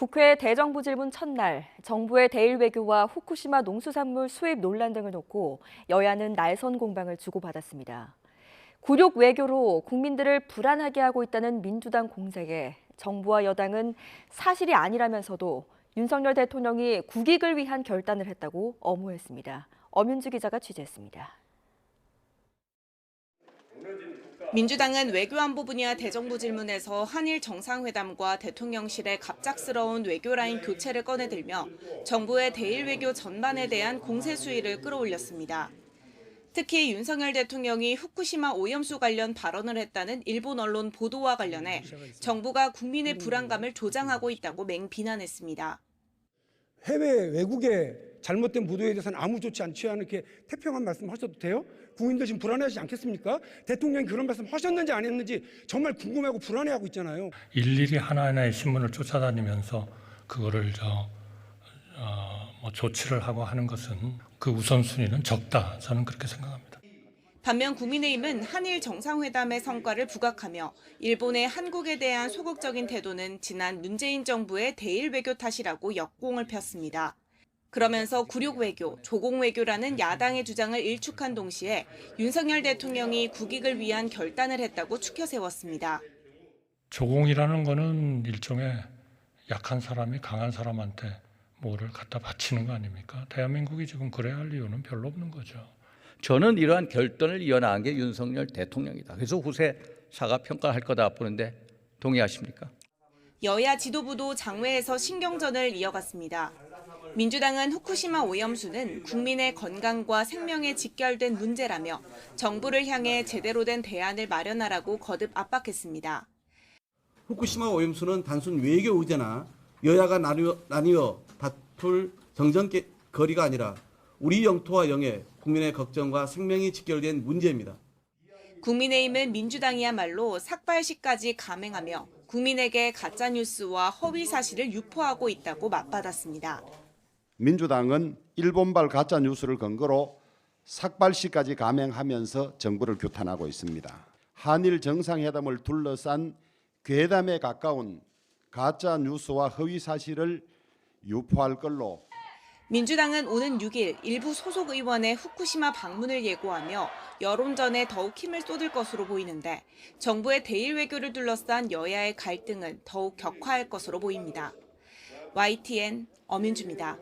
국회 대정부 질문 첫날, 정부의 대일 외교와 후쿠시마 농수산물 수입 논란 등을 놓고 여야는 날선 공방을 주고받았습니다. 굴욕 외교로 국민들을 불안하게 하고 있다는 민주당 공세에 정부와 여당은 사실이 아니라면서도 윤석열 대통령이 국익을 위한 결단을 했다고 엄호했습니다. 엄윤주 기자가 취재했습니다. 민주당은 외교안보 분야 대정부 질문에서 한일 정상회담과 대통령실의 갑작스러운 외교라인 교체를 꺼내들며 정부의 대일 외교 전반에 대한 공세 수위를 끌어올렸습니다. 특히 윤석열 대통령이 후쿠시마 오염수 관련 발언을 했다는 일본 언론 보도와 관련해 정부가 국민의 불안감을 조장하고 있다고 맹비난했습니다. 해외 외국의 잘못된 보도에 대해서는 아무 조치 안 취하는 이렇게 태평한 말씀하셔도 돼요? 국민들 지금 불안해하지 않겠습니까? 대통령이 그런 말씀 하셨는지 안 했는지 정말 궁금해하고 불안해하고 있잖아요. 일일이 하나하나의 신문을 쫓아다니면서 그거를 조치를 하고 하는 것은 그 우선순위는 적다. 저는 그렇게 생각합니다. 반면 국민의힘은 한일 정상회담의 성과를 부각하며 일본의 한국에 대한 소극적인 태도는 지난 문재인 정부의 대일 외교 탓이라고 역공을 폈습니다. 그러면서 굴욕 외교, 조공 외교라는 야당의 주장을 일축한 동시에 윤석열 대통령이 국익을 위한 결단을 했다고 추켜 세웠습니다. 조공이라는 거는 일종의 약한 사람이 강한 사람한테 뭐를 갖다 바치는 거 아닙니까? 대한민국이 지금 그래야 할 이유는 별로 없는 거죠. 저는 이러한 결단을 이어나간 게 윤석열 대통령이다. 그래서 후세 사과 평가할 거다 보는데 동의하십니까? 여야 지도부도 장외에서 신경전을 이어갔습니다. 민주당은 후쿠시마 오염수는 국민의 건강과 생명에 직결된 문제라며 정부를 향해 제대로 된 대안을 마련하라고 거듭 압박했습니다. 후쿠시마 오염수는 단순 외교 의제나 여야가 나뉘어 다툴 정전거리가 아니라 우리 영토와 영해 국민의 걱정과 생명이 직결된 문제입니다. 국민의힘은 민주당이야말로 삭발시까지 감행하며 국민에게 가짜뉴스와 허위 사실을 유포하고 있다고 맞받았습니다. 민주당은 일본발 가짜뉴스를 근거로 삭발시까지 감행하면서 정부를 규탄하고 있습니다. 한일 정상회담을 둘러싼 괴담에 가까운 가짜뉴스와 허위 사실을 유포할 걸로 민주당은 오는 6일 일부 소속 의원의 후쿠시마 방문을 예고하며 여론전에 더욱 힘을 쏟을 것으로 보이는데 정부의 대일 외교를 둘러싼 여야의 갈등은 더욱 격화할 것으로 보입니다. YTN 엄윤주입니다.